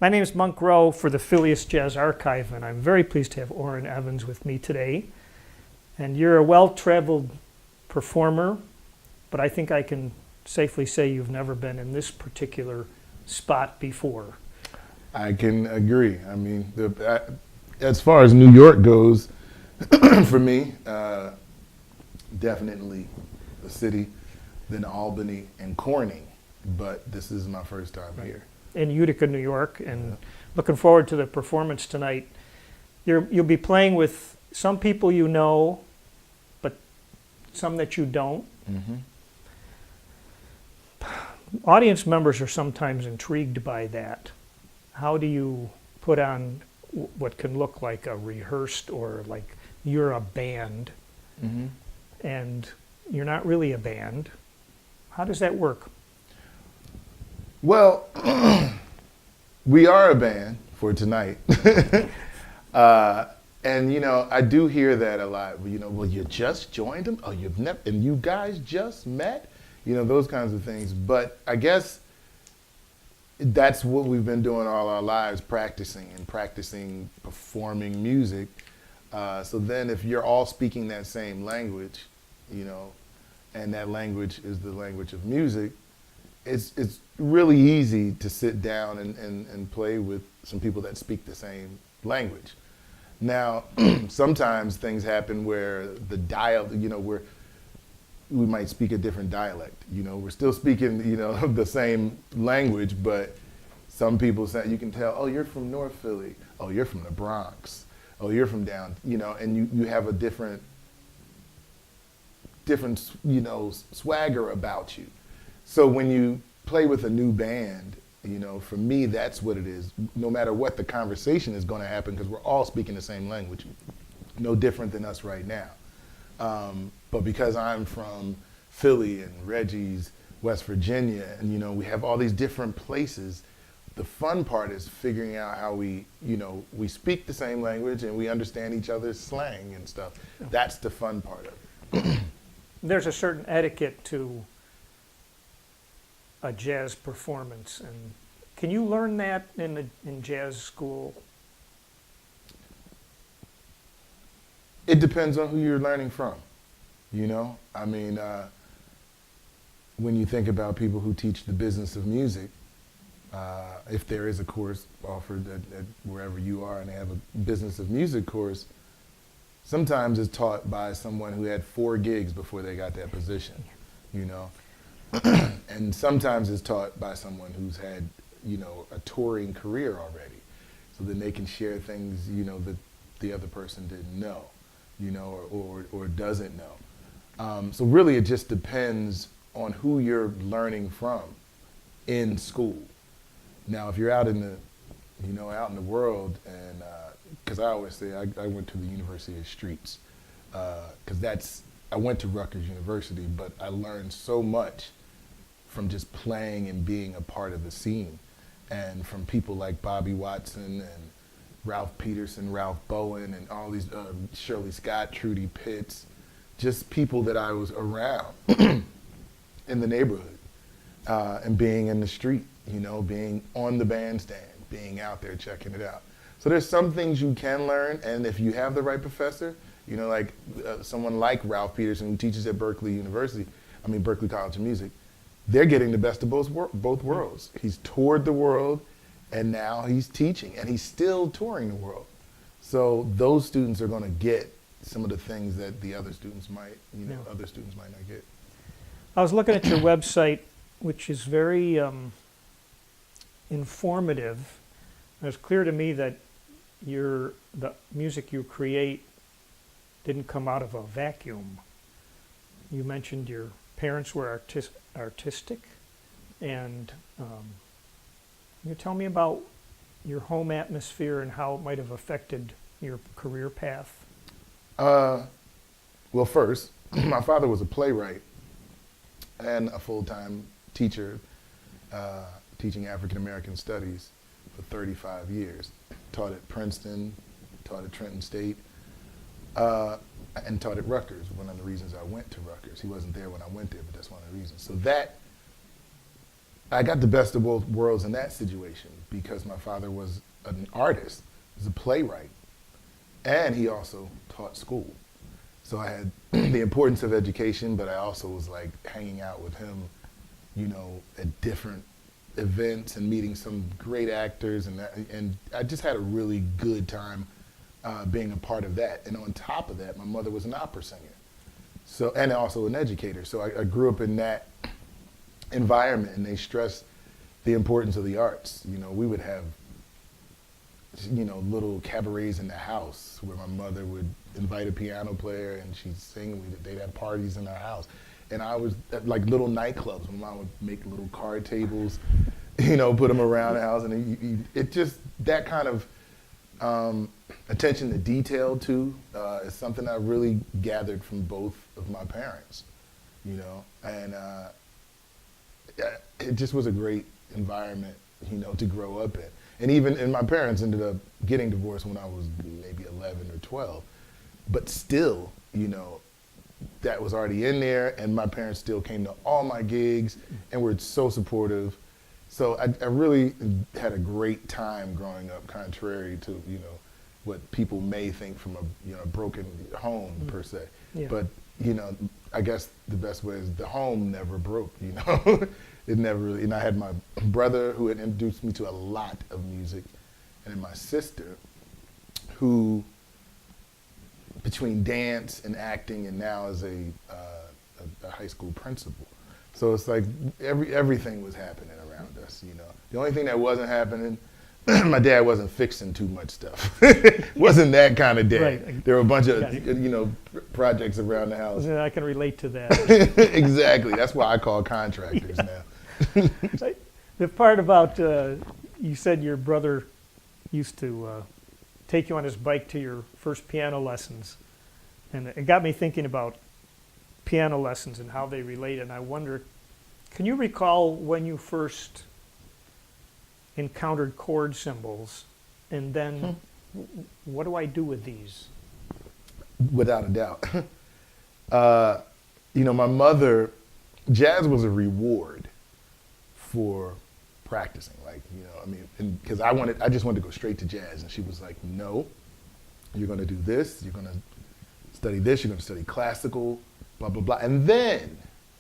My name is Monk Rowe for the Phileas Jazz Archive, and I'm very pleased to have Orrin Evans with me today. And you're a well-traveled performer, but I think I can safely say you've never been in this particular spot before. I can agree. I mean, as far as New York goes, for me, definitely the city, then Albany and Corning, but this is my first time here. In Utica, New York, and looking forward to the performance tonight. You'll be playing with some people you know, but some that you don't. Mm-hmm. Audience members are sometimes intrigued by that. How do you put on what can look like a rehearsed or like you're a band, Mm-hmm. and you're not really a band? How does that work? Well, we are a band for tonight. And, you know, I do hear that a lot. You know, well, you just joined them? Oh, you've never, and you guys just met? You know, those kinds of things. But I guess that's what we've been doing all our lives, practicing performing music. So then if you're all speaking that same language, you know, and that language is the language of music, it's really easy to sit down and play with some people that speak the same language. Now, sometimes things happen where the you know, we might speak a different dialect. You know, we're still speaking, you know, the same language, but some people say, you can tell, oh, you're from North Philly. Oh, you're from the Bronx. Oh, you're from down, you know, and you have a different, you know, swagger about you. So when you play with a new band, you know, for me, that's what it is. No matter what, the conversation is going to happen because we're all speaking the same language. No different than us right now. But because I'm from Philly and Reggie's West Virginia, and, you know, we have all these different places, the fun part is figuring out how we, you know, we speak the same language and we understand each other's slang and stuff. That's the fun part of it. There's a certain etiquette to a jazz performance, and can you learn that in jazz school? It depends on who you're learning from, you know? I mean, when you think about people who teach the business of music, if there is a course offered at wherever you are and they have a business of music course, sometimes it's taught by someone who had 4 gigs before they got that position, you know? And sometimes it's taught by someone who's had, you know, a touring career already. So then they can share things, you know, that the other person didn't know, you know, or doesn't know. So really it just depends on who you're learning from in school. Now, if you're out in the, you know, out in the world, and because I always say I went to the University of Streets, because I went to Rutgers University, but I learned so much from just playing and being a part of the scene, and from people like Bobby Watson and Ralph Peterson, Ralph Bowen, and all these, Shirley Scott, Trudy Pitts, just people that I was around in the neighborhood, and being in the street, you know, being on the bandstand, being out there checking it out. So there's some things you can learn, and if you have the right professor, you know, like someone like Ralph Peterson who teaches at Berklee College of Music, they're getting the best of both worlds. He's toured the world, and now he's teaching, and he's still touring the world. So those students are going to get some of the things that the other students might, you know, other students might not get. I was looking at your website, which is very informative. It was clear to me that the music you create didn't come out of a vacuum. You mentioned your parents were artistic, and can you tell me about your home atmosphere and how it might have affected your career path? Well, first, my father was a playwright and a full-time teacher, teaching African American studies for 35 years. Taught at Princeton, taught at Trenton State, and taught at Rutgers. One of the reasons I went to Rutgers. He wasn't there when I went there, but that's one of the reasons. So that I got the best of both worlds in that situation because my father was an artist, was a playwright, and he also taught school. So I had the importance of education, but I also was like hanging out with him, you know, at different events and meeting some great actors, and I just had a really good time being a part of that. And on top of that, my mother was an opera singer, so and also an educator. So I grew up in that environment, and they stressed the importance of the arts. You know, we would have, you know, little cabarets in the house where my mother would invite a piano player and she'd sing. They'd have parties in our house. And I was at like little nightclubs. My mom would make little card tables, you know, put them around the house. And it just, that kind of attention to detail too is something I really gathered from both of my parents, you know. And it just was a great environment, you know, to grow up in. And even my parents ended up getting divorced when I was maybe 11 or 12. But still, you know, that was already in there, and my parents still came to all my gigs and were so supportive. So I really had a great time growing up, contrary to, you know, what people may think from a, you know, broken home per se. Yeah. But, you know, I guess the best way is the home never broke, you know. It never really, and I had my brother who had introduced me to a lot of music, and then my sister who, between dance and acting and now is a high school principal. So it's like everything was happening around us, you know. The only thing that wasn't happening, my dad wasn't fixing too much stuff. Wasn't that kind of dad. Right. There were a bunch of, you know, projects around the house. I can relate to that. Exactly. That's why I call contractors now. The part about, you said your brother used to take you on his bike to your first piano lessons. And it got me thinking about piano lessons and how they relate. And I wonder, can you recall when you first encountered chord symbols? And then what do I do with these? Without a doubt. You know, my mother, jazz was a reward for practicing. Like, you know, I mean, because I just wanted to go straight to jazz. And she was like, no, you're going to do this. You're going to study this. You're going to study classical, blah, blah, blah. And then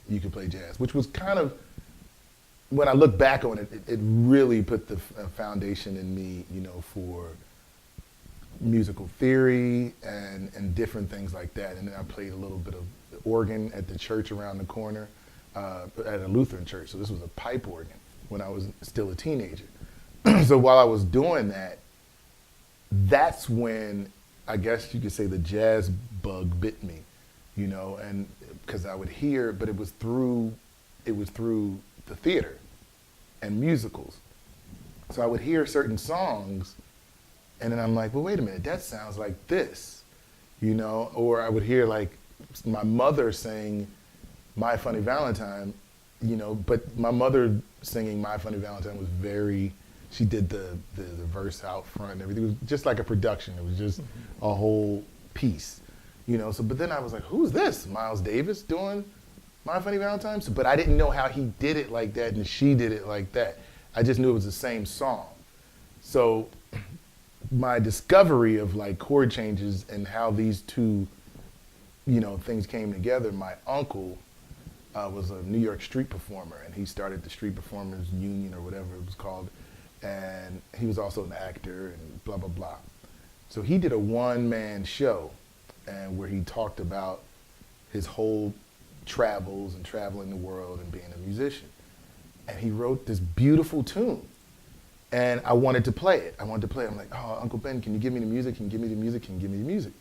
you can play jazz, which was kind of, when I look back on it, it really put the foundation in me, you know, for musical theory and different things like that. And then I played a little bit of organ at the church around the corner, at a Lutheran church. So this was a pipe organ when I was still a teenager. So while I was doing that, that's when I guess you could say the jazz bug bit me, you know, and because I would hear, but it was through the theater and musicals. So I would hear certain songs and then I'm like, well, wait a minute, that sounds like this, you know? Or I would hear like my mother sing My Funny Valentine, you know, but my mother singing My Funny Valentine was she did the verse out front and everything. It was just like a production. It was just a whole piece, you know? So, but then I was like, who's this? Miles Davis doing My Funny Valentine? So, but I didn't know how he did it like that and she did it like that. I just knew it was the same song. So my discovery of like chord changes and how these two, you know, things came together, my uncle was a New York street performer, and he started the Street Performers Union or whatever it was called, and he was also an actor and blah, blah, blah. So he did a one-man show and where he talked about his whole travels and traveling the world and being a musician. And he wrote this beautiful tune. And I wanted to play it. I'm like, oh, Uncle Ben, can you give me the music? Can you give me the music? Can you give me the music?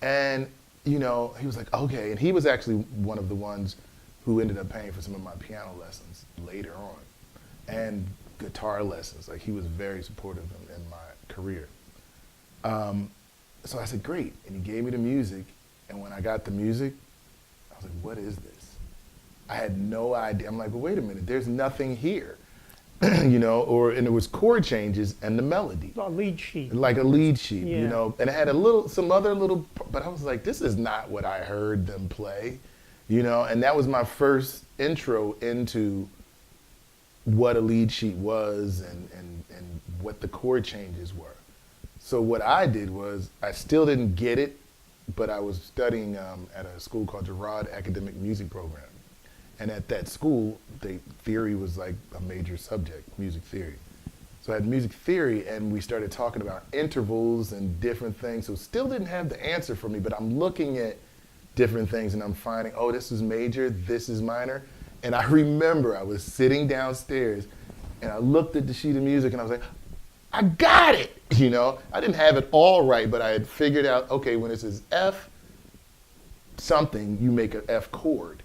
And, you know, he was like, okay. And he was actually one of the ones who ended up paying for some of my piano lessons later on and guitar lessons. Like, he was very supportive in my career. So I said, great. And he gave me the music. And when I got the music, I was like, what is this? I had no idea. I'm like, well, wait a minute. There's nothing here. You know, and it was chord changes and the melody. A lead sheet. Like a lead sheet, Yeah. you know, and it had some other little, but I was like, this is not what I heard them play, you know, and that was my first intro into what a lead sheet was and what the chord changes were. So what I did was, I still didn't get it, but I was studying at a school called Girard Academic Music Program. And at that school, theory was like a major subject, music theory. So I had music theory, and we started talking about intervals and different things. So still didn't have the answer for me, but I'm looking at different things and I'm finding, oh, this is major, this is minor. And I remember I was sitting downstairs and I looked at the sheet of music and I was like, I got it, you know? I didn't have it all right, but I had figured out, okay, when it says F something, you make an F chord.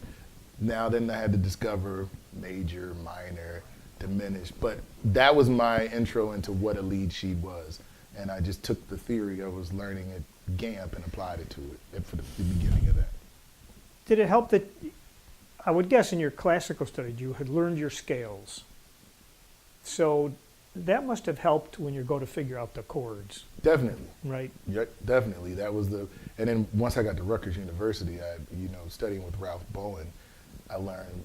Now then I had to discover major, minor, diminished, but that was my intro into what a lead sheet was. And I just took the theory I was learning at GAMP and applied it to it for the beginning of that. Did it help that, I would guess in your classical studies, you had learned your scales. So that must have helped when you go to figure out the chords, Definitely. right? Yeah, definitely. That was and then once I got to Rutgers University, studying with Ralph Bowen, I learned,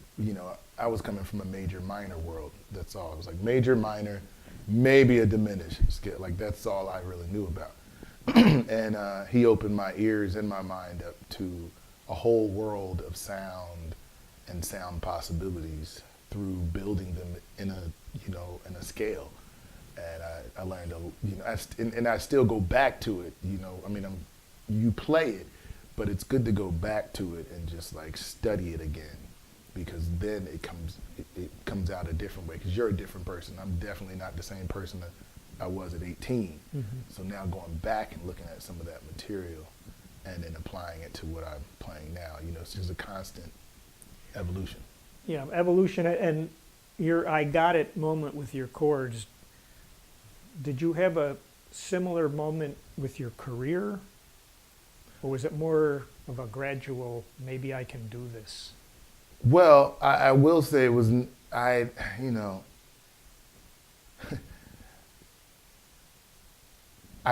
I was coming from a major minor world. That's all. It was like major, minor, maybe a diminished scale. Like that's all I really knew about. And he opened my ears and my mind up to a whole world of sound and sound possibilities through building them in a scale. And I learned, and I still go back to it. You play it, but it's good to go back to it and just like study it again, because then it comes out a different way. Because you're a different person. I'm definitely not the same person that I was at 18. Mm-hmm. So now going back and looking at some of that material and then applying it to what I'm playing now, it's just a constant evolution. Yeah, evolution. And your I got it moment with your chords, did you have a similar moment with your career? Or was it more of a gradual, maybe I can do this? Well, I will say it was, I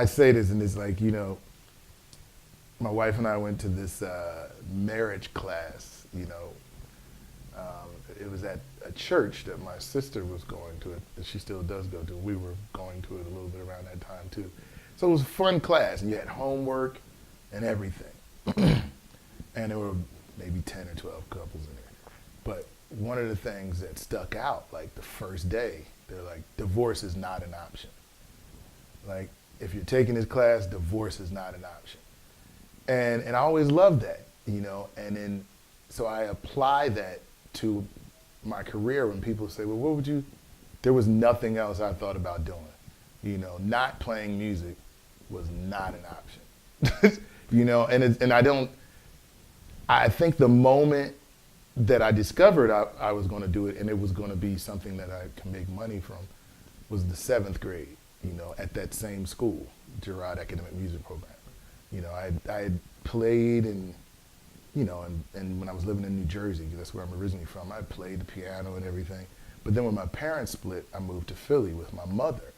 say this and it's like, my wife and I went to this marriage class, it was at a church that my sister was going to, that she still does go to. We were going to it a little bit around that time too. So it was a fun class, and you had homework and everything. And there were maybe 10 or 12 couples in there. But one of the things that stuck out, like the first day, they're like, divorce is not an option. Like, if you're taking this class, divorce is not an option. And I always loved that, and then, so I apply that to my career when people say, well, there was nothing else I thought about doing. Not playing music was not an option. I think the moment that I discovered I was going to do it and it was going to be something that I could make money from was the 7th grade, at that same school, Girard Academic Music Program. I had played and when I was living in New Jersey, because that's where I'm originally from, I played the piano and everything. But then when my parents split, I moved to Philly with my mother.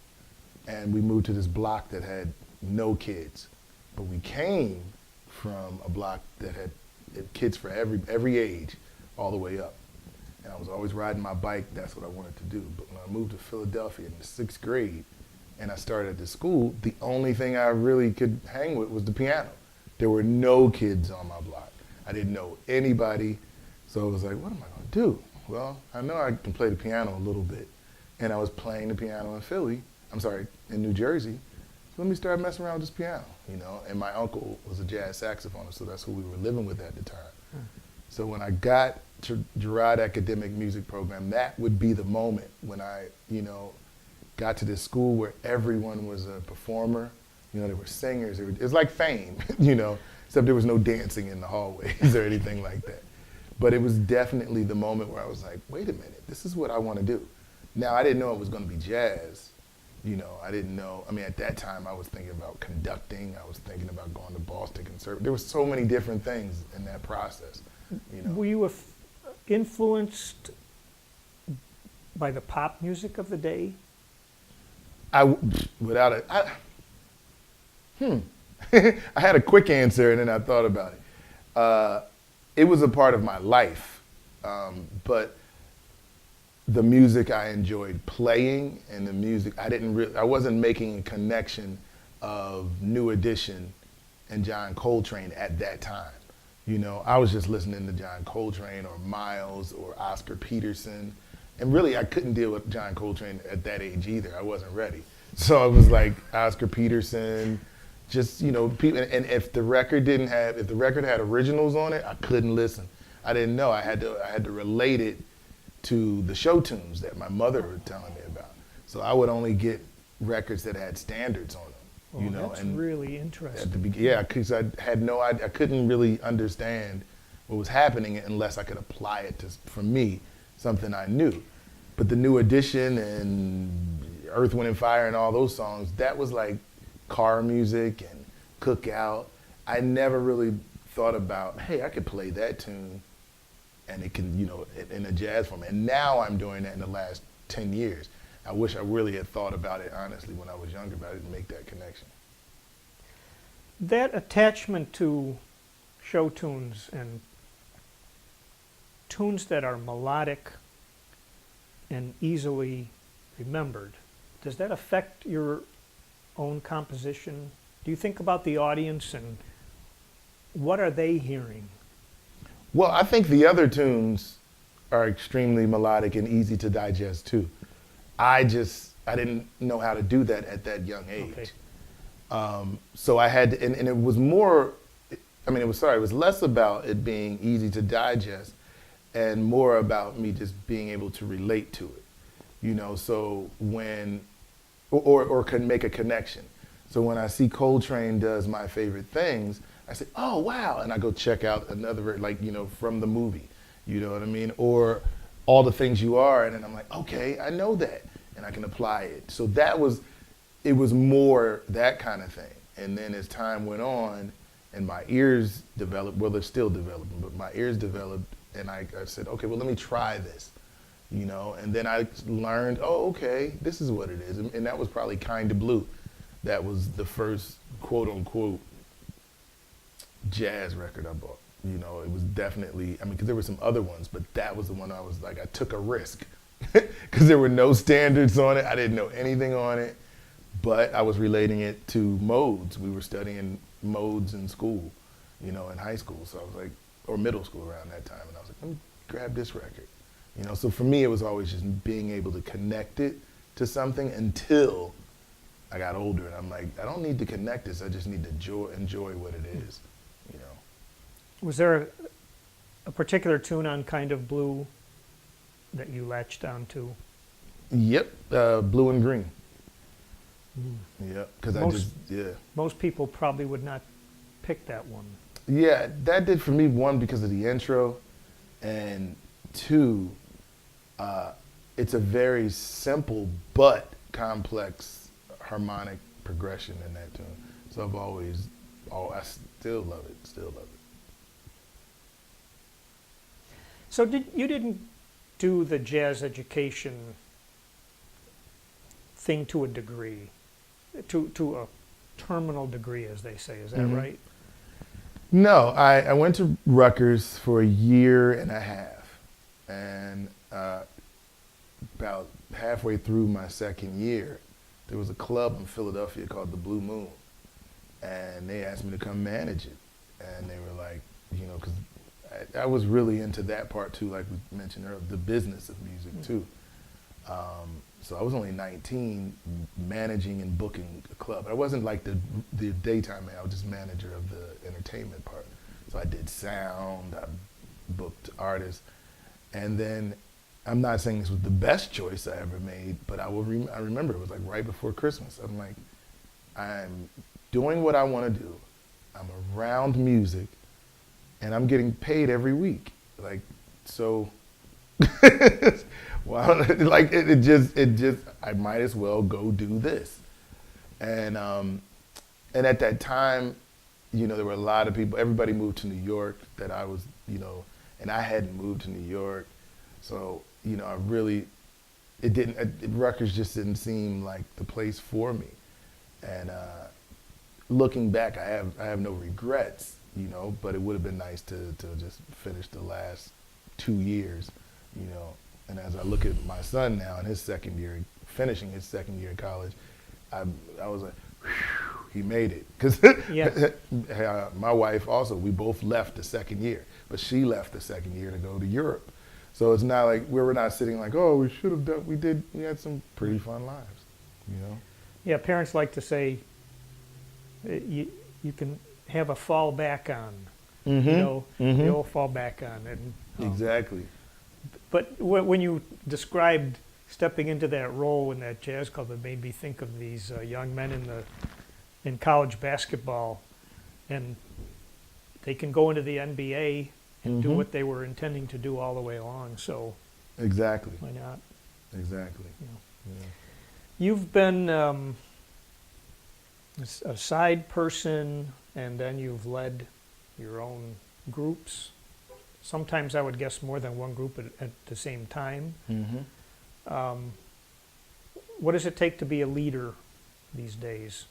And we moved to this block that had no kids. But we came from a block that had kids for every age, all the way up. And I was always riding my bike, that's what I wanted to do. But when I moved to Philadelphia in the 6th grade, and I started at the school, the only thing I really could hang with was the piano. There were no kids on my block. I didn't know anybody, so I was like, what am I gonna do? Well, I know I can play the piano a little bit, and I was playing the piano in New Jersey, so let me start messing around with this piano, and my uncle was a jazz saxophonist, so that's who we were living with at the time. So when I got to Girard Academic Music Program, that would be the moment when I, got to this school where everyone was a performer, there were singers, it was like Fame, except there was no dancing in the hallways or anything like that. But it was definitely the moment where I was like, wait a minute, this is what I want to do. Now, I didn't know it was going to be jazz. I didn't know. At that time, I was thinking about conducting. I was thinking about going to Boston Conservatory. There were so many different things in that process. Were you influenced by the pop music of the day? I had a quick answer and then I thought about it. It was a part of my life, but the music I enjoyed playing and the music I wasn't making a connection of New Edition and John Coltrane at that time. You know, I was just listening to John Coltrane or Miles or Oscar Peterson. And really, I couldn't deal with John Coltrane at that age either. I wasn't ready. So it was like Oscar Peterson, just, you know, people. And if the record had originals on it, I couldn't listen. I didn't know. I had to relate it to the show tunes that my mother was telling me about. So I would only get records that had standards on them. Well, you know, that's and really interesting. because I had no idea. I couldn't really understand what was happening unless I could apply it to, for me, something I knew. But the New Edition and Earth, Wind and Fire and all those songs, that was like car music and cookout. I never really thought about, hey, I could play that tune and it can, you know, in a jazz form. And now I'm doing that in the last 10 years. I wish I really had thought about it, honestly, when I was younger, but I didn't make that connection. That attachment to show tunes and tunes that are melodic and easily remembered, does that affect your own composition? Do you think about the audience and what are they hearing? Well, I think the other tunes are extremely melodic and easy to digest too. I didn't know how to do that at that young age. Okay. So I had to, and it was more, it was less about it being easy to digest and more about me just being able to relate to it. You know, so when, or can make a connection. So when I see Coltrane does My Favorite Things, I say, oh, wow. And I go check out another, like, you know, from the movie, you know what I mean? Or All the Things You Are. And then I'm like, okay, I know that. And I can apply it. So it was more that kind of thing. And then as time went on and my ears developed, well, they're still developing, but my ears developed and I said, okay, well, let me try this, you know? And then I learned, oh, okay, this is what it is. And that was probably Kinda Blue. That was the first quote unquote jazz record I bought. You know, it was definitely, because there were some other ones, but that was the one I was like, I took a risk because there were no standards on it. I didn't know anything on it, but I was relating it to modes. We were studying modes in school, you know, in high school. So I was like, or middle school around that time. And I was like, let me grab this record. You know, so for me, it was always just being able to connect it to something until I got older. And I'm like, I don't need to connect this. I just need to enjoy what it is, you know. Was there a particular tune on Kind of Blue that you latched onto? Yep, Blue and Green. Yep, because Most people probably would not pick that one. Yeah, that did for me, one, because of the intro, and two, it's a very simple but complex harmonic progression in that tune. So I still love it. So you didn't do the jazz education thing to a degree, to a terminal degree, as they say. Is that right? No, I went to Rutgers for a year and a half, and about halfway through my second year, there was a club in Philadelphia called the Blue Moon, and they asked me to come manage it, and they were like, you know, because I was really into that part too, like we mentioned earlier, the business of music too. So I was only 19, managing and booking a club. I wasn't like the daytime man, I was just manager of the entertainment part. So I did sound, I booked artists, and then I'm not saying this was the best choice I ever made, but I remember it was like right before Christmas. I'm like, I'm doing what I want to do. I'm around music, and I'm getting paid every week. Like, so, well, like it just, I might as well go do this. And at that time, you know, there were a lot of people, everybody moved to New York that I was, you know, and I hadn't moved to New York. So, you know, Rutgers just didn't seem like the place for me. And looking back, I have no regrets, you know, but it would have been nice to just finish the last 2 years, you know, And as I look at my son now in his second year, finishing his second year in college, I was like, whew, he made it. Because Yeah. my wife also, we both left the second year, but she left the second year to go to Europe. So it's not like we were not sitting like, oh, we should have done, we had some pretty fun lives, you know? Yeah, parents like to say you can have a fallback on, you know, the old fallback on. And Exactly. But when you described stepping into that role in that jazz club, it made me think of these young men in college basketball, and they can go into the NBA and do what they were intending to do all the way along. So Exactly. why not? Exactly. Yeah. Yeah. You've been a side person, and then you've led your own groups. Sometimes I would guess more than one group at the same time. What does it take to be a leader these days?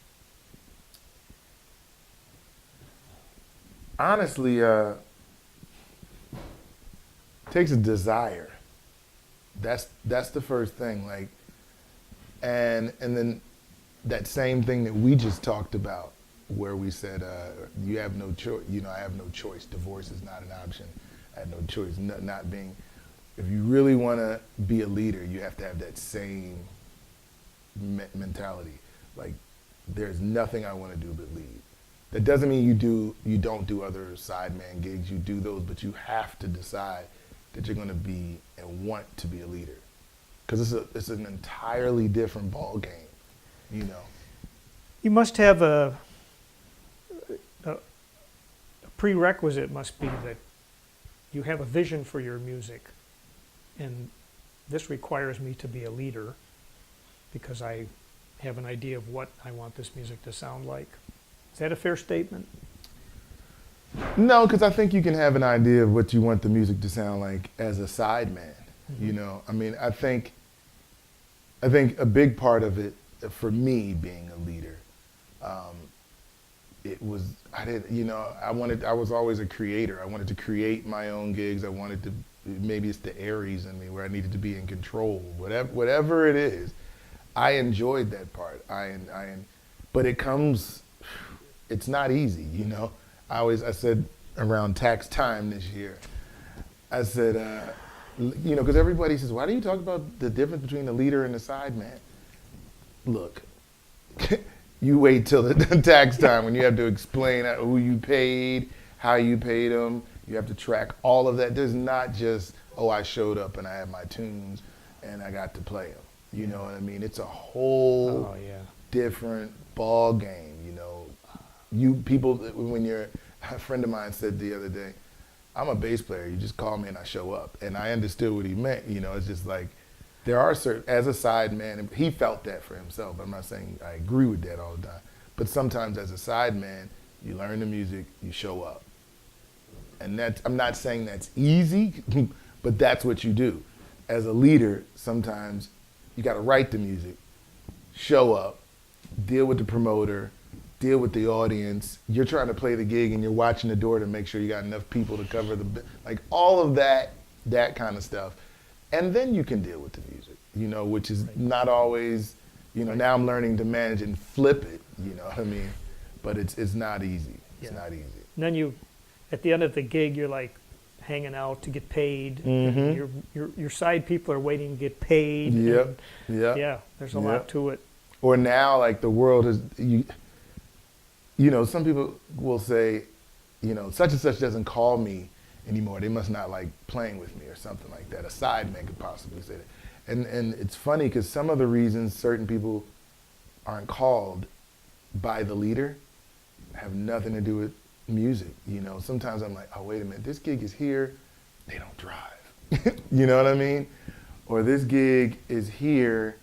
Honestly, takes a desire. That's the first thing. Like, and then that same thing that we just talked about, where we said you have no choice. You know, I have no choice. Divorce is not an option. I had no choice. Not being. If you really want to be a leader, you have to have that same mentality. Like, there's nothing I want to do but lead. That doesn't mean you don't do other sideman gigs. You do those, but you have to decide that you're going to be and want to be a leader, because it's an entirely different ball game, you know. You must have a prerequisite must be that you have a vision for your music, and this requires me to be a leader because I have an idea of what I want this music to sound like. Is that a fair statement? No, because I think you can have an idea of what you want the music to sound like as a sideman. You know, I mean, I think a big part of it for me being a leader, it was I was always a creator. I wanted to create my own gigs. I wanted to, maybe it's the Aries in me where I needed to be in control. Whatever it is, I enjoyed that part. But it comes. It's not easy, you know. I said around tax time this year, I said, you know, because everybody says, why do you talk about the difference between the leader and the sideman? Look, you wait till the tax time when you have to explain who you paid, how you paid them. You have to track all of that. There's not just, oh, I showed up and I had my tunes and I got to play them. You know what I mean? It's a whole different ball game, you know. A friend of mine said the other day, I'm a bass player, you just call me and I show up. And I understood what he meant, you know. It's just like, there are certain, as a side man, he felt that for himself. I'm not saying I agree with that all the time, but sometimes as a side man, you learn the music, you show up. And I'm not saying that's easy, but that's what you do. As a leader, sometimes you gotta write the music, show up, deal with the promoter, deal with the audience. You're trying to play the gig and you're watching the door to make sure you got enough people to cover like all of that kind of stuff. And then you can deal with the music, you know, which is not always, you know, now I'm learning to manage and flip it, you know what I mean? But it's not easy. It's not easy. And then at the end of the gig, you're like hanging out to get paid. And your side people are waiting to get paid. Yep. Yeah, there's a lot to it. Or now, like, the world is, you know, some people will say, you know, such and such doesn't call me anymore. They must not like playing with me or something like that. A sideman could possibly say that. And it's funny because some of the reasons certain people aren't called by the leader have nothing to do with music. You know, sometimes I'm like, oh, wait a minute, this gig is here, they don't drive. You know what I mean? Or this gig is here,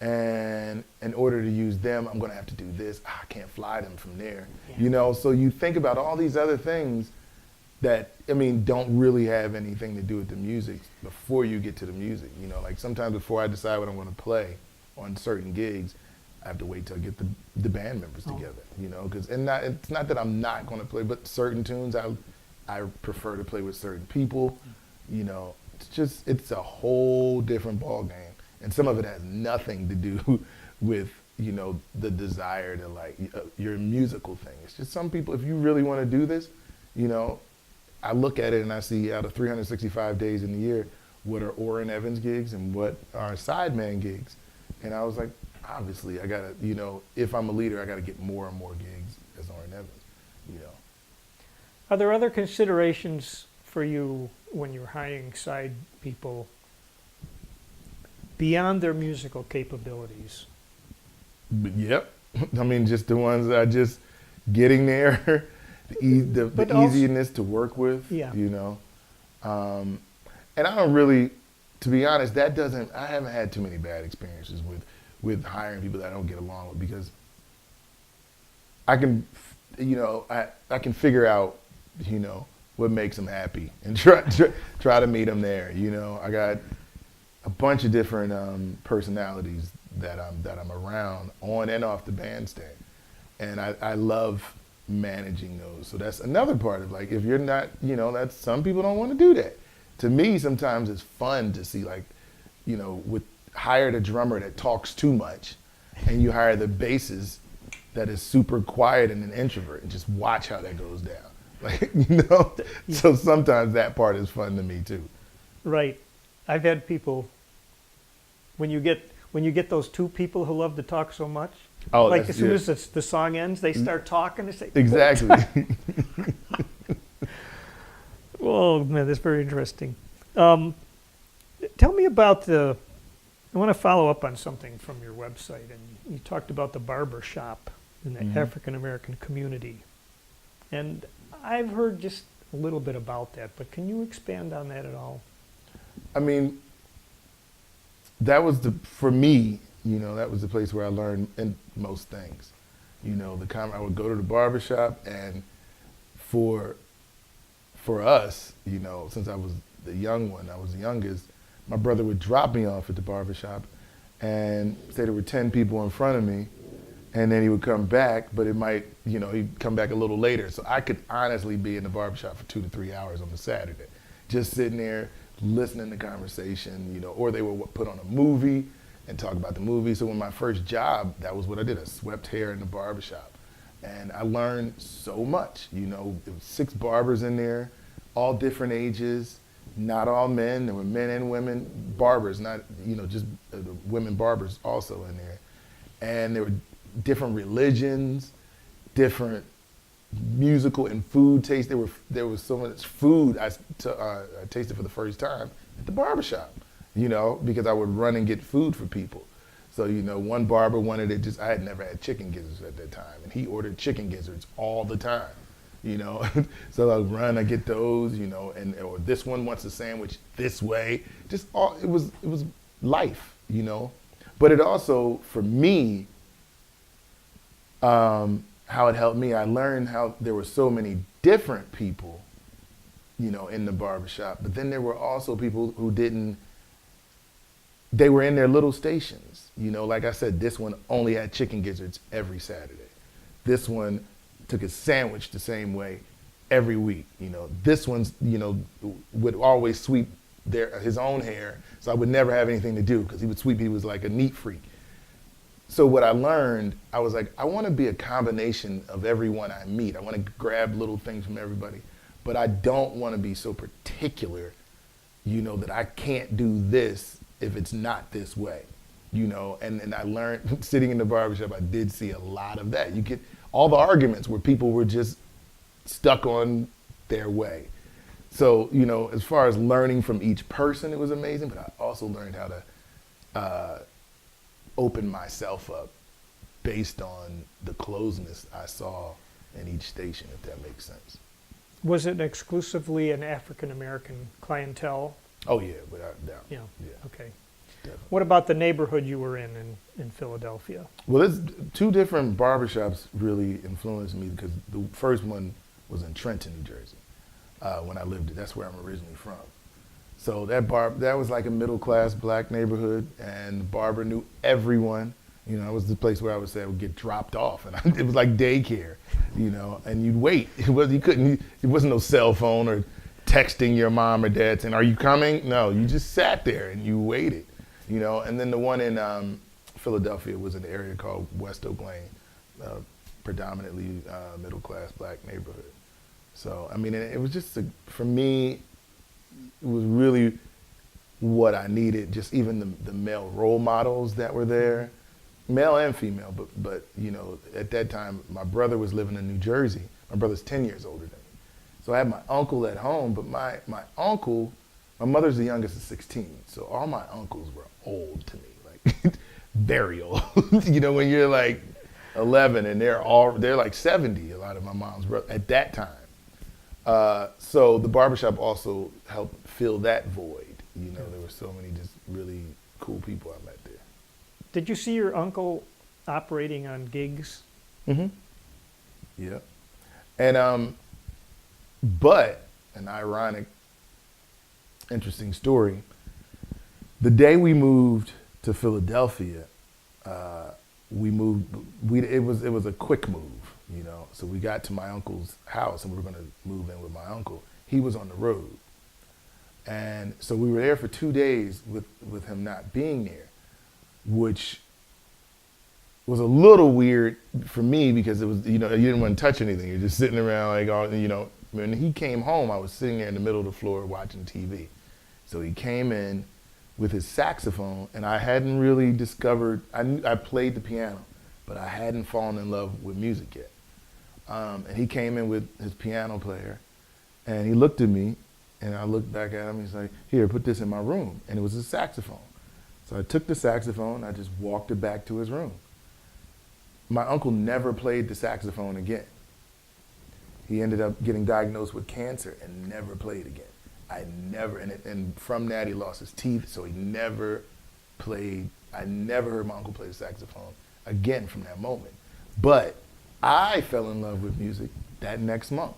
and in order to use them, I'm gonna have to do this. I can't fly them from there. You know, so you think about all these other things that, I mean, don't really have anything to do with the music before you get to the music. You know, like sometimes before I decide what I'm gonna play on certain gigs, I have to wait till I get the band members together, you know, because it's not that I'm not gonna play, but certain tunes I prefer to play with certain people, you know, it's a whole different ball game, and some of it has nothing to do with the desire to like your musical thing. It's just some people, if you really want to do this, I look at it and I see out of 365 days in the year, what are Orrin Evans gigs and what are sideman gigs, and I was like, obviously I gotta, if I'm a leader, I gotta get more and more gigs as Orrin Evans. Are there other considerations for you when you're hiring side people beyond their musical capabilities? But yep, I mean, just the ones that are just getting there, the easiness to work with, Yeah. And I don't really, to be honest, I haven't had too many bad experiences with hiring people that I don't get along with, because I can, I can figure out, what makes them happy and try to meet them there. I got a bunch of different personalities that I'm around on and off the bandstand, and I love managing those. So that's another part of, like, if you're not, that's, some people don't want to do that. To me, sometimes it's fun to see, like, hired a drummer that talks too much, and you hire the bassist that is super quiet and an introvert, and just watch how that goes down. Like, so sometimes that part is fun to me too. Right. I've had people, when you get those two people who love to talk so much, like as soon as the song ends, they start talking. They say, exactly. "Oh man, that's very interesting." Tell me about I want to follow up on something from your website, and you talked about the barber shop in the African American community, and I've heard just a little bit about that, but can you expand on that at all? I mean, that was for me, that was the place where I learned in most things. I would go to the barbershop, and for us, since I was the young one, I was the youngest, my brother would drop me off at the barbershop and say there were 10 people in front of me, and then he would come back, but it might, he'd come back a little later. So I could honestly be in the barbershop for 2 to 3 hours on a Saturday, just sitting there listening to conversation, or they would put on a movie and talk about the movie. So when my first job, that was what I did. I swept hair in the barbershop, and I learned so much. There was 6 barbers in there, all different ages, not all men. There were men and women barbers, not, just women barbers also in there. And there were different religions, different musical and food taste. There was so much food I tasted for the first time at the barbershop, because I would run and get food for people. So, one barber wanted it I had never had chicken gizzards at that time, and he ordered chicken gizzards all the time, So I'd run, I get those, or this one wants a sandwich this way. It was life, But it also, for me, how it helped me, I learned how there were so many different people, in the barbershop, but then there were also people who they were in their little stations. Like I said, this one only had chicken gizzards every Saturday. This one took a sandwich the same way every week. This one's, would always sweep his own hair, so I would never have anything to do because he would sweep, he was like a neat freak. So what I learned, I was like, I want to be a combination of everyone I meet. I want to grab little things from everybody, but I don't want to be so particular, that I can't do this if it's not this way, and I learned sitting in the barbershop, I did see a lot of that. You get all the arguments where people were just stuck on their way. So, as far as learning from each person, it was amazing, but I also learned how to open myself up based on the closeness I saw in each station, if that makes sense. Was it exclusively an African American clientele? Oh yeah, without doubt. Yeah. Yeah. Okay. Definitely. What about the neighborhood you were in Philadelphia? Well, there's 2 different barbershops really influenced me, because the first one was in Trenton, New Jersey, when I lived there. That's where I'm originally from. So that was like a middle-class black neighborhood, and the barber knew everyone. It was the place where I would say I would get dropped off, and it was like daycare, and you'd wait. It wasn't no cell phone or texting your mom or dad saying, "Are you coming?" No, you just sat there and you waited, you know. And then the one in Philadelphia was an area called West Oak Lane, predominantly middle class black neighborhood. So I mean, it was just for me, it was really what I needed. Just even the male role models that were there, male and female. But you know, at that time, my brother was living in New Jersey. My brother's 10 years older than me. So I had my uncle at home, but my uncle, my mother's the youngest of 16, so all my uncles were old to me, like very old. You know, when you're like 11 and they're like 70, a lot of my mom's brothers at that time. So the barbershop also helped fill that void. You know, there were so many just really cool people I met there. Did you see your uncle operating on gigs? Mm-hmm. Yeah. And but an ironic, interesting story. The day we moved to Philadelphia, it was a quick move, you know. So we got to my uncle's house and we were going to move in with my uncle. He was on the road, and so we were there for 2 days with him not being there, which was a little weird for me because it was, you know, you didn't want to touch anything. You're just sitting around like, all, you know. When he came home, I was sitting there in the middle of the floor watching TV. So he came in with his saxophone, and I hadn't really discovered, I played the piano, but I hadn't fallen in love with music yet. And he came in with his piano player, and he looked at me, and I looked back at him, he's like, "Here, put this in my room." And it was his saxophone. So I took the saxophone, I just walked it back to his room. My uncle never played the saxophone again. He ended up getting diagnosed with cancer and never played again. And from that he lost his teeth, so he never played. I never heard my uncle play the saxophone again from that moment. But I fell in love with music that next month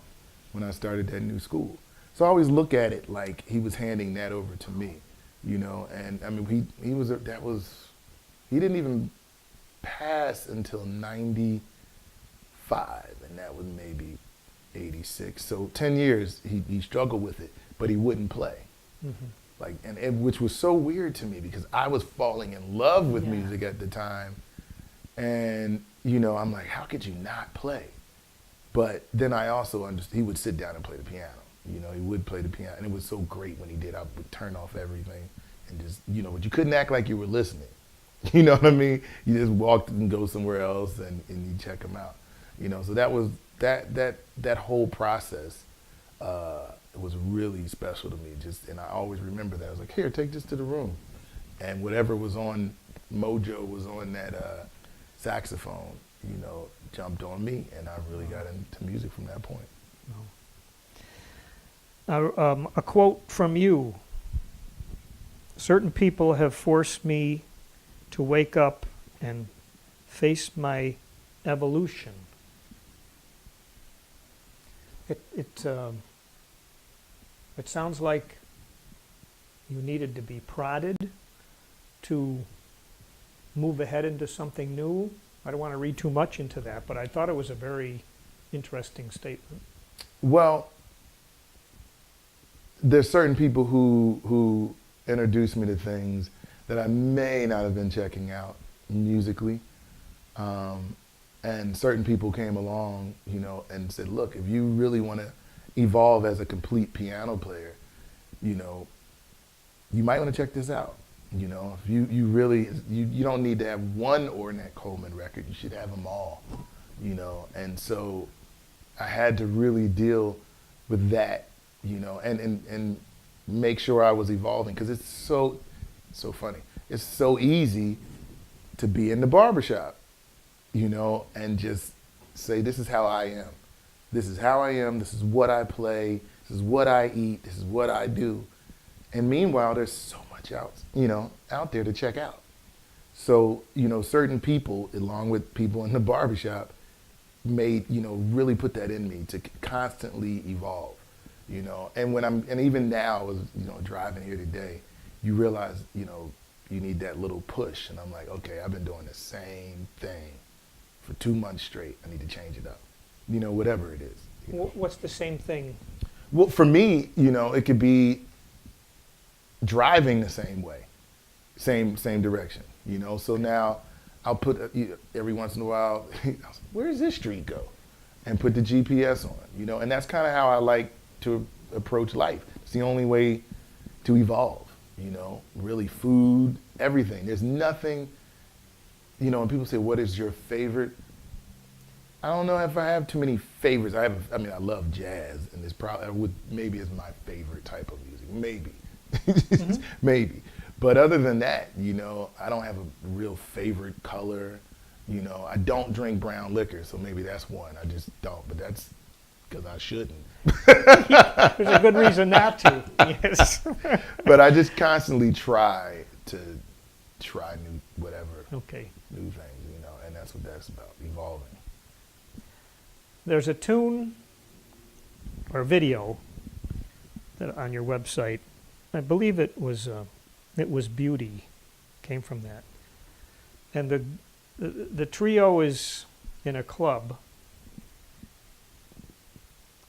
when I started that new school. So I always look at it like he was handing that over to me, you know. And I mean, he didn't even pass until 95, and that was maybe 86. So 10 years he struggled with it, but he wouldn't play. Mm-hmm. Like, and which was so weird to me because I was falling in love with music at the time, and you know, I'm like, how could you not play? But then I also understood he would sit down and play the piano. You know, he would play the piano, and it was so great when he did. I would turn off everything and just, you know, but you couldn't act like you were listening. You know what I mean? You just walked and go somewhere else and you check him out. You know, so that was that whole process was really special to me. Just, and I always remember that. I was like, "Here, take this to the room," and whatever was on Mojo was on that saxophone. You know, jumped on me, and I really got into music from that point. A quote from you: "Certain people have forced me to wake up and face my evolution." It sounds like you needed to be prodded to move ahead into something new. I don't want to read too much into that, but I thought it was a very interesting statement. Well, there's certain people who introduced me to things that I may not have been checking out musically. And certain people came along, you know, and said, "Look, if you really want to evolve as a complete piano player, you know, you might want to check this out. You know, if you really, you don't need to have one Ornette Coleman record, you should have them all, you know." And so I had to really deal with that, you know, and make sure I was evolving, because it's so funny. It's so easy to be in the barbershop, you know, and just say, "This is how I am. This is how I am. This is what I play. This is what I eat. This is what I do." And meanwhile, there's so much out there to check out. So, you know, certain people, along with people in the barbershop, made, you know, really put that in me to constantly evolve, you know. And even now, as you know, driving here today, you realize, you know, you need that little push. And I'm like, okay, I've been doing the same thing for 2 months straight. I need to change it up, you know, whatever it is. You know? What's the same thing? Well, for me, it could be driving the same way, same direction. So now I'll put every once in a while, where does this street go, and put the GPS on. And that's kind of how I like to approach life. It's the only way to evolve. Really food, everything. There's nothing. When people say, "What is your favorite?" I don't know if I have too many favorites. I love jazz, and it's probably maybe it's my favorite type of music. Maybe, maybe. But other than that, I don't have a real favorite color. I don't drink brown liquor, so maybe that's one. I just don't. But that's because I shouldn't. There's a good reason not to. Yes. But I just constantly try to try new Okay. new things, and that's what that's about, evolving. There's a tune or video that on your website. I believe it was Beauty, came from that. And the trio is in a club.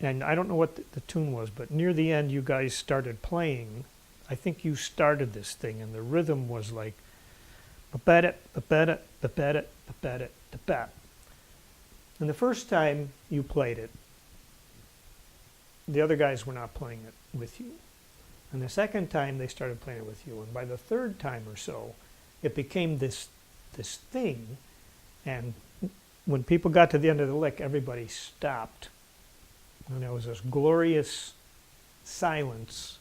And I don't know what the tune was, but near the end you guys started playing. I think you started this thing, and the rhythm was like ba-ba-da, ba-ba-da, ba-ba-da, ba-ba-da, ba-ba. And the first time you played it, the other guys were not playing it with you. And the second time they started playing it with you. And by the third time or so, it became this thing. And when people got to the end of the lick, everybody stopped. And there was this glorious silence.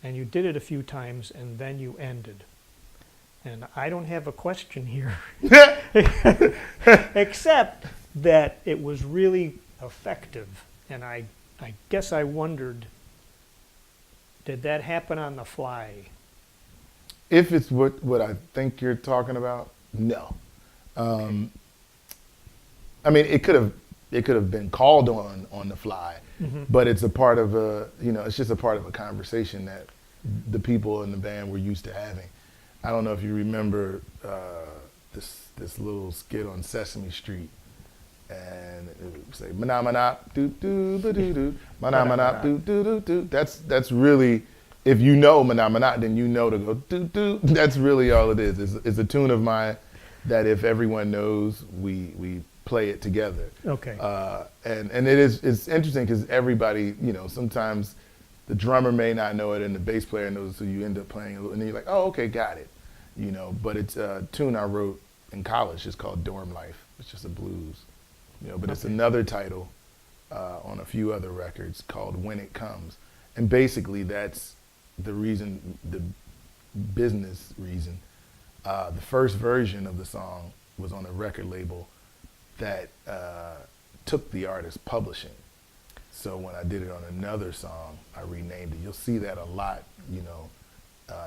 And you did it a few times, and then you ended. And I don't have a question here, except that it was really effective. And I guess I wondered, did that happen on the fly? If it's what I think you're talking about, no. Okay. It could have been called on the fly, but it's a part of it's just a part of a conversation that the people in the band were used to having. I don't know if you remember this little skit on Sesame Street, and it would say "mana mana doo doo ba doo doo, mana mana doo doo doo doo." That's really, if you know "mana mana," then you know to go doo doo. That's really all it is. It's a tune of mine that if everyone knows, we play it together. Okay. And it's interesting because everybody, sometimes the drummer may not know it and the bass player knows, so you end up playing, and then you're like, oh, okay, got it. But it's a tune I wrote in college. It's called Dorm Life. It's just a blues. But it's another title on a few other records called When It Comes. And basically that's the reason, the business reason. The first version of the song was on a record label that took the artist publishing. So when I did it on another song, I renamed it. You'll see that a lot,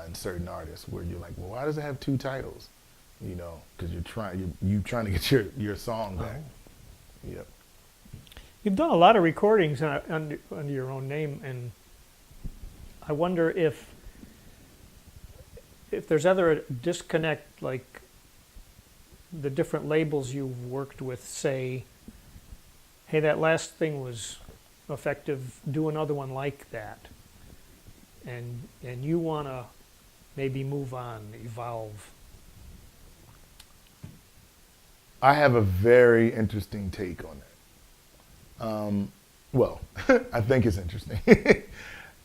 in certain artists where you're like, well, why does it have two titles? Because you're trying to get your song back. Oh. Yep. You've done a lot of recordings under your own name, and I wonder if there's ever a disconnect, like the different labels you've worked with say, hey, that last thing was effective, do another one like that. And you want to maybe move on, evolve. I have a very interesting take on that. Well, I think it's interesting.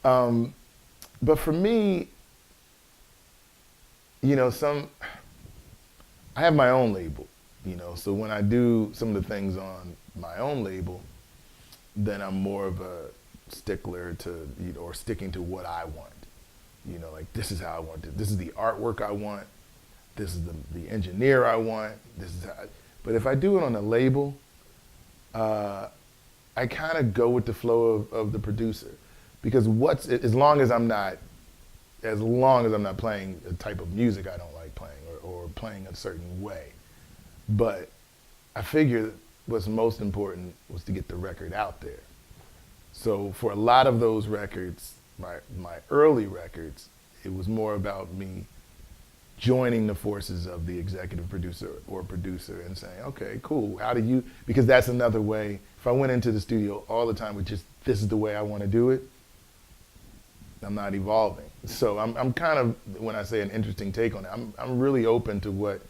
But for me, I have my own label, so when I do some of the things on my own label, then I'm more of a stickler to, or sticking to what I want. Like this is how I want it. This is the artwork I want. This is the engineer I want. This is how. But if I do it on a label, I kind of go with the flow of the producer, because as long as I'm not playing a type of music I don't like playing, or playing a certain way. But I figured what's most important was to get the record out there. So for a lot of those records, my early records, it was more about me joining the forces of the executive producer or producer and saying, okay, cool, because that's another way. If I went into the studio all the time with just this is the way I want to do it, I'm not evolving. So I'm kind of, when I say an interesting take on it, I'm really open to what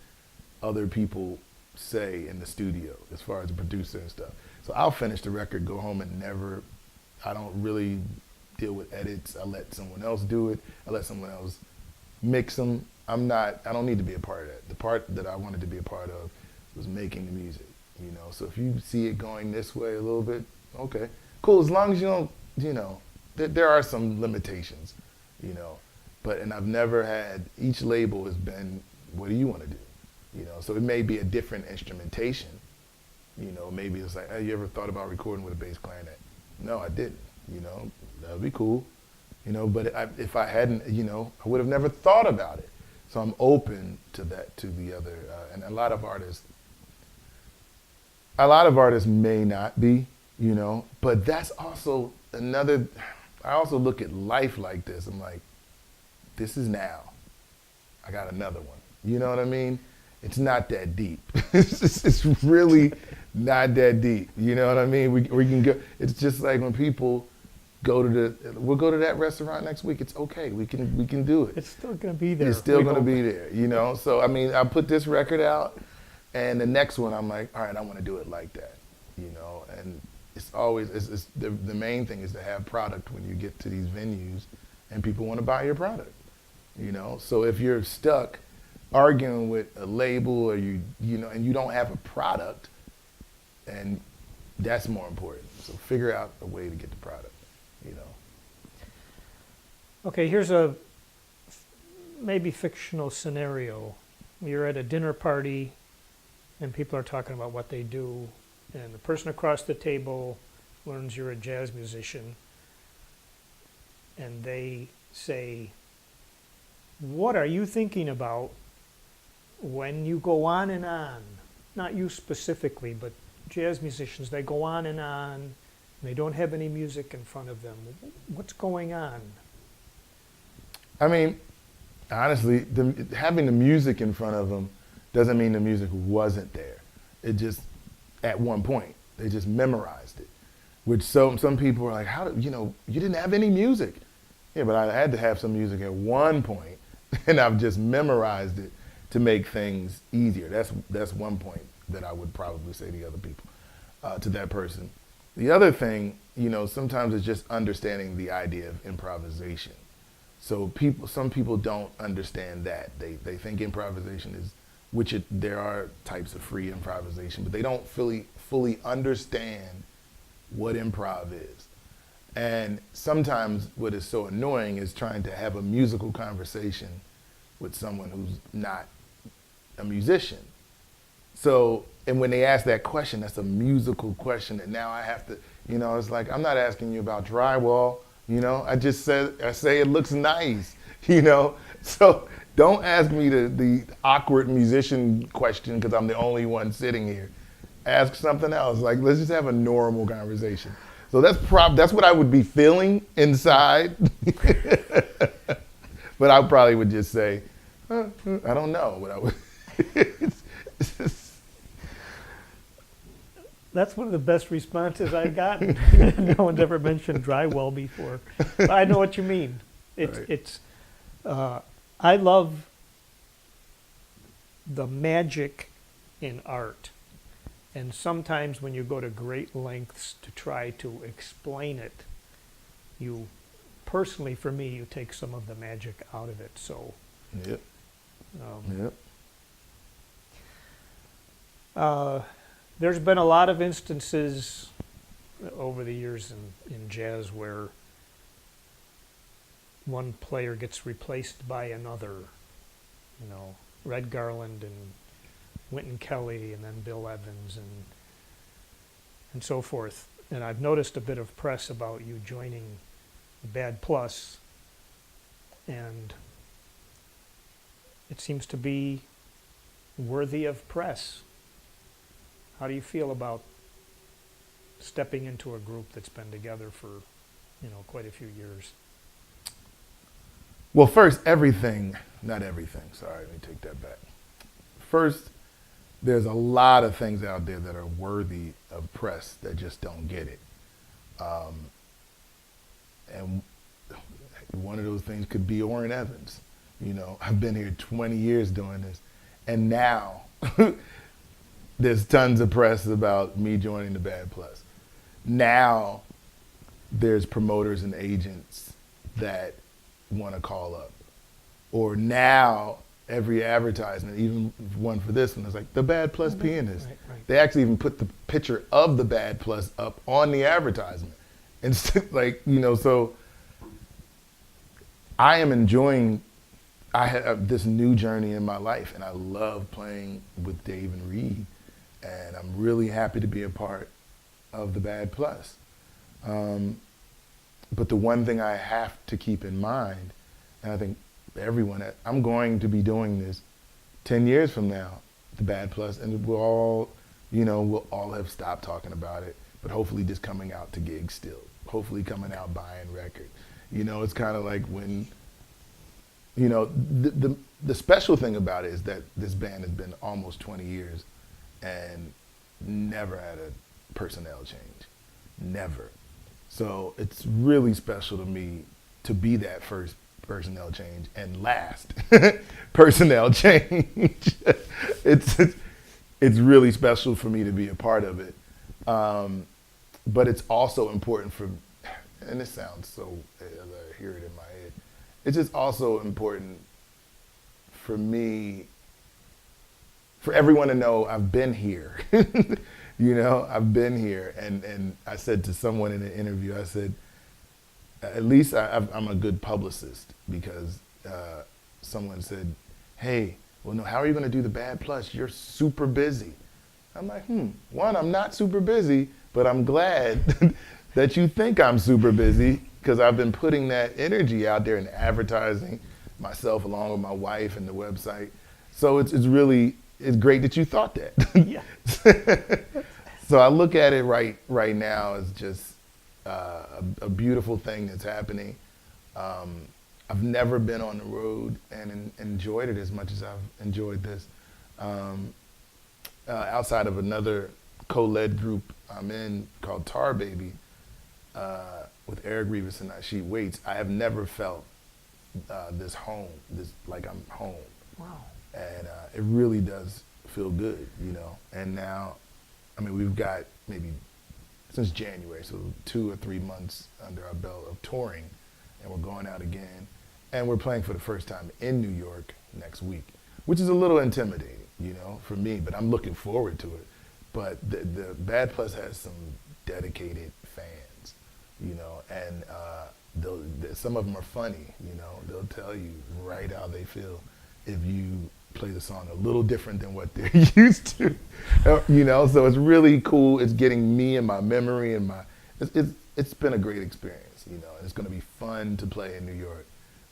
other people say in the studio as far as a producer and stuff. So I'll finish the record, go home, and I don't really deal with edits. I let someone else do it. I let someone else mix them. I don't need to be a part of that. The part that I wanted to be a part of was making the music, So if you see it going this way a little bit, okay, cool. As long as you don't, there are some limitations, and I've never had, each label has been, what do you want to do? So it may be a different instrumentation, maybe it's like, hey, you ever thought about recording with a bass clarinet? No, I didn't, that would be cool, but if I hadn't, I would have never thought about it. So I'm open to that, to the other, and a lot of artists may not be, but that's also another, I also look at life like this. I'm like, this is now. I got another one. You know what I mean? It's not that deep. It's really not that deep. You know what I mean? We can go. It's just like when people we'll go to that restaurant next week. It's okay. We can do it. It's still going to be there. It's still going to be there. So I mean, I put this record out, and the next one I'm like, all right, I want to do it like that. And it's always the main thing is to have product when you get to these venues, and people want to buy your product. So if you're stuck arguing with a label, or and you don't have a product, and that's more important. So figure out a way to get the product. Okay, here's a maybe fictional scenario. You're at a dinner party, and people are talking about what they do, and the person across the table learns you're a jazz musician, and they say, what are you thinking about when you go on and on? Not you specifically, but jazz musicians, they go on, and they don't have any music in front of them. What's going on? I mean, honestly, having the music in front of them doesn't mean the music wasn't there. It just, at one point, they just memorized it. Which some people are like, you didn't have any music. Yeah, but I had to have some music at one point, and I've just memorized it to make things easier. That's one point that I would probably say to other people, to that person. The other thing, sometimes it's just understanding the idea of improvisation. So some people don't understand that. They think improvisation is, there are types of free improvisation, but they don't fully understand what improv is. And sometimes what is so annoying is trying to have a musical conversation with someone who's not a musician. So, and when they ask that question, that's a musical question that now I have to, it's like, I'm not asking you about drywall, I say it looks nice, So don't ask me the awkward musician question because I'm the only one sitting here. Ask something else. Like, let's just have a normal conversation. So that's what I would be feeling inside. But I probably would just say, I don't know what I would. That's one of the best responses I've gotten. No one's ever mentioned drywall before. But I know what you mean. I love the magic in art. And sometimes when you go to great lengths to try to explain it, personally for me, you take some of the magic out of it. So, yep. There's been a lot of instances over the years in jazz where one player gets replaced by another. Red Garland and Wynton Kelly, and then Bill Evans, and so forth. And I've noticed a bit of press about you joining Bad Plus, and it seems to be worthy of press. How do you feel about stepping into a group that's been together for, quite a few years? Well, first, not everything, sorry, let me take that back. First, there's a lot of things out there that are worthy of press that just don't get it. And one of those things could be Orrin Evans. You know, I've been here 20 years doing this. And now there's tons of press about me joining the Bad Plus. Now there's promoters and agents that want to call up. Or now every advertisement, even one for this one, is like the Bad Plus pianist. Right. They actually even put the picture of the Bad Plus up on the advertisement. And like, you know, so I am enjoying, I have this new journey in my life, and I love playing with Dave and Reed, and I'm really happy to be a part of the Bad Plus. But the one thing I have to keep in mind, and I think everyone, I'm going to be doing this 10 years from now, the Bad Plus, and we'll all, you know, we'll all have stopped talking about it, but hopefully just coming out to gigs still, hopefully coming out buying records. You know, it's kind of like when, you know, the special thing about it is that this band has been almost 20 years and never had a personnel change, never. So it's really special to me to be that first personnel change and last personnel change. It's really special for me to be a part of it. But it's also important for, and this sounds so, as I hear it in my head, it's just also important for me, for everyone to know I've been here. You know, I've been here. And I said to someone in an interview, I said, at least I'm a good publicist, because someone said, hey, well, no, how are you going to do the Bad Plus? You're super busy. I'm like, one, I'm not super busy, but I'm glad that you think I'm super busy, because I've been putting that energy out there and advertising myself along with my wife and the website. So it's great that you thought that. Yeah. So I look at it right now as just a beautiful thing that's happening. I've never been on the road and enjoyed it as much as I've enjoyed this. Outside of another co-led group I'm in called Tar Baby, with Eric Rivas and Sheet Waits, I have never felt this home, like I'm home. Wow. And it really does feel good, you know. And now, I mean, we've got maybe since January, so 2 or 3 months under our belt of touring, and we're going out again. And we're playing for the first time in New York next week, which is a little intimidating, you know, for me, but I'm looking forward to it. But the Bad Plus has some dedicated fans, you know, and some of them are funny, you know. They'll tell you right how they feel if you play the song a little different than what they're used to, you know. So it's really cool. It's getting me in my memory and it's been a great experience, you know. It's going to be fun to play in New York,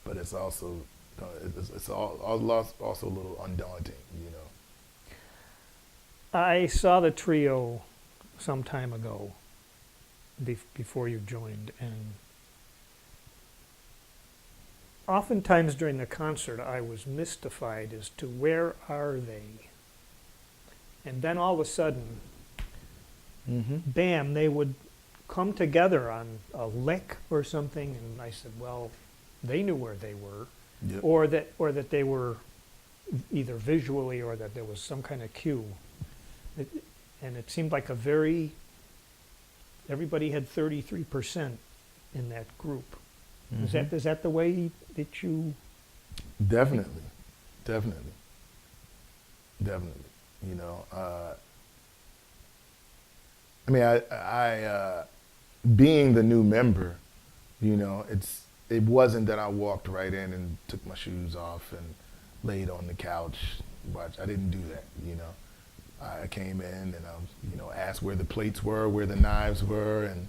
but it's also also a little undaunting, you know. I saw the trio some time ago, before you joined, and oftentimes during the concert I was mystified as to where are they. And then all of a sudden, bam, they would come together on a lick or something, and I said, well, they knew where they were. Yep. or that they were either visually, or that there was some kind of cue. And it seemed like everybody had 33% in that group. Is that the way that you? Definitely. You know, I mean, I being the new member, you know, it wasn't that I walked right in and took my shoes off and laid on the couch. I didn't do that, you know. I came in and I, you know, asked where the plates were, where the knives were, and,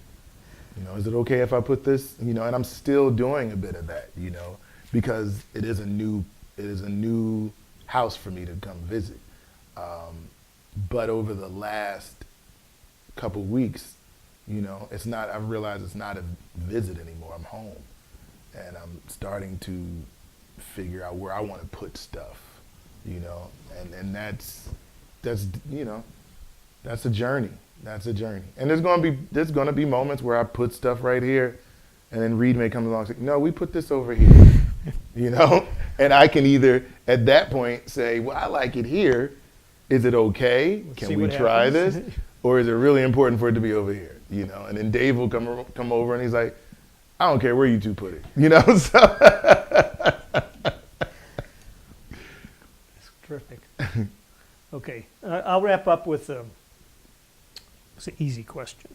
you know, is it okay if I put this, you know? And I'm still doing a bit of that, you know, because it is a new house for me to come visit. But over the last couple weeks, you know, I've realized it's not a visit anymore. I'm home, and I'm starting to figure out where I want to put stuff, you know, and that's you know, that's a journey. And there's gonna be moments where I put stuff right here, And then Reed may come along and say, no, we put this over here, you know? And I can either, at that point, say, well, I like it here. Is it okay? Let's Can see we what try happens. this? Or is it really important for it to be over here? You know? And then Dave will come over and he's like, I don't care where you two put it, you know? So That's terrific. Okay, I'll wrap up with it's an easy question.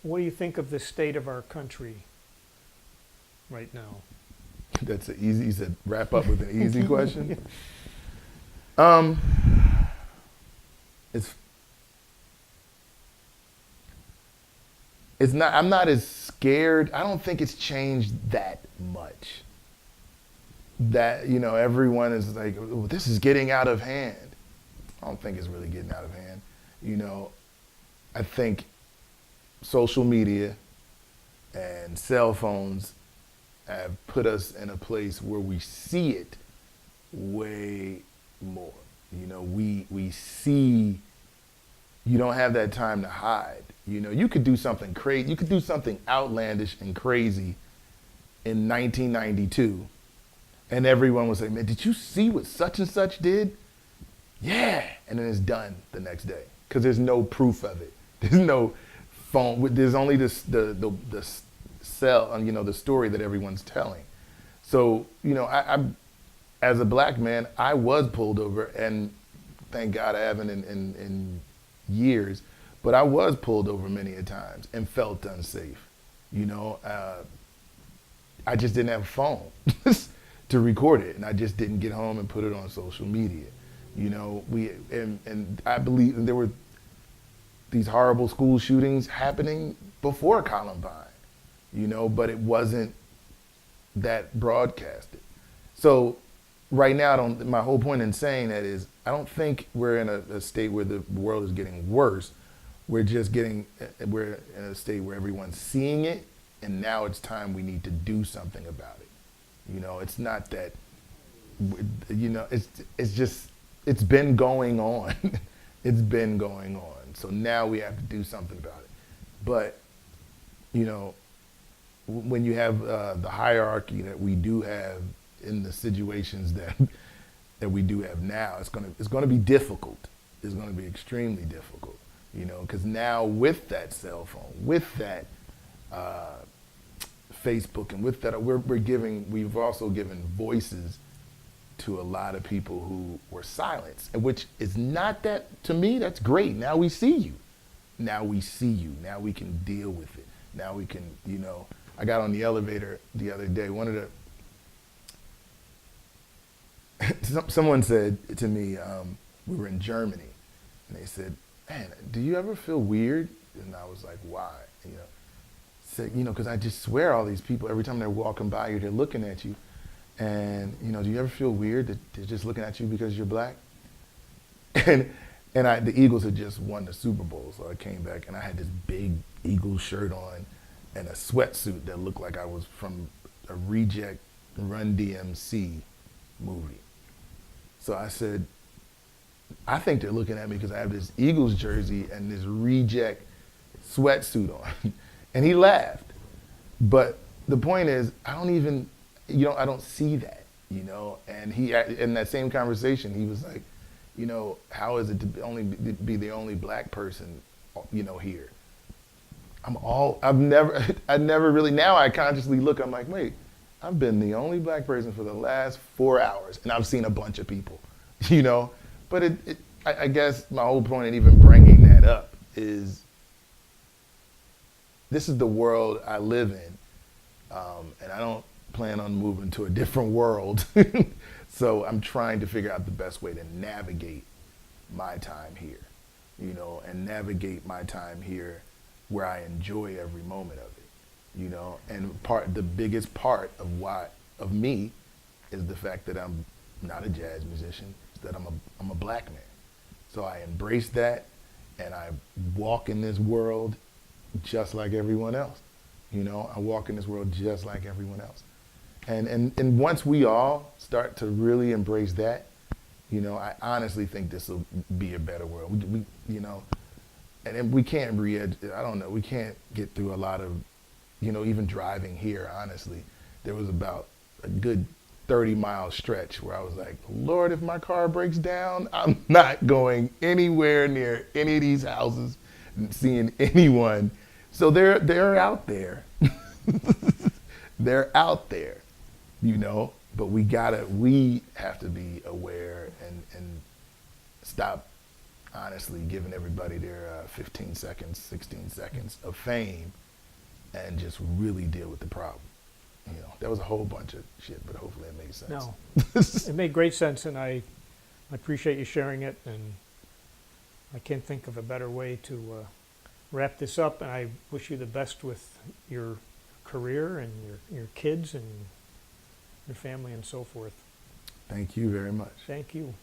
What do you think of the state of our country right now? that's an easy, you said wrap up with an easy question. It's not, I'm not as scared. I don't think it's changed that much. That, you know, everyone is like, "Oh, this is getting out of hand." I don't think it's really getting out of hand. You know, I think social media and cell phones have put us in a place where we see it way more. You know, we see, you don't have that time to hide. You know, you could do something crazy, you could do something outlandish and crazy in 1992, and everyone would say, man, did you see what such and such did? Yeah, and then it's done the next day, because there's no proof of it. There's no phone, there's only the cell, you know, the story that everyone's telling. So, you know, I as a black man, I was pulled over, and thank God I haven't in years, but I was pulled over many a times and felt unsafe. You know, I just didn't have a phone to record it, and I just didn't get home and put it on social media. You know, and I believe there were these horrible school shootings happening before Columbine, you know, but it wasn't that broadcasted. So right now, my whole point in saying that is, I don't think we're in a state where the world is getting worse. We're in a state where everyone's seeing it, and now it's time we need to do something about it. You know, it's not that, you know, it's just, it's been going on. It's been going on. So now we have to do something about it. But, you know, when you have the hierarchy that we do have in the situations that we do have now, it's gonna be difficult. It's gonna be extremely difficult, you know, because now with that cell phone, with that Facebook, and with that, we've also given voices to a lot of people who were silenced, which is not that, to me, that's great. Now we see you. Now we see you. Now we can deal with it. Now we can, you know, I got on the elevator the other day. Someone said to me, we were in Germany, and they said, man, do you ever feel weird? And I was like, why? You know, said, you know, because I just swear all these people, every time they're walking by you, they're looking at you. And, you know, do you ever feel weird that they're just looking at you because you're black? And the Eagles had just won the Super Bowl, so I came back and I had this big Eagles shirt on and a sweatsuit that looked like I was from a reject Run DMC movie. So I said, I think they're looking at me because I have this Eagles jersey and this reject sweatsuit on. And he laughed. But the point is, I don't see that, you know? And in that same conversation, he was like, you know, how is it to be the only black person, you know, here? I never really, now I consciously look, I'm like, wait, I've been the only black person for the last 4 hours, and I've seen a bunch of people, you know? But I guess my whole point in even bringing that up is, this is the world I live in, and I don't plan on moving to a different world. So I'm trying to figure out the best way to navigate my time here, you know, and navigate my time here where I enjoy every moment of it, you know. And the biggest part of me is the fact that I'm not a jazz musician, is that I'm a black man. So I embrace that, and I walk in this world just like everyone else. You know, I walk in this world just like everyone else. And once we all start to really embrace that, you know, I honestly think this will be a better world. We you know, and we can't we can't get through a lot of you know, even driving here, honestly, there was about a good 30-mile stretch where I was like, Lord, if my car breaks down, I'm not going anywhere near any of these houses and seeing anyone. So they're out there. They're out there, you know, but we have to be aware and stop, honestly, giving everybody their 15 seconds, 16 seconds of fame and just really deal with the problem. You know, that was a whole bunch of shit, but hopefully it made sense. No, it made great sense, and I appreciate you sharing it, and I can't think of a better way to wrap this up, and I wish you the best with your career and your kids and your family and so forth. Thank you very much. Thank you.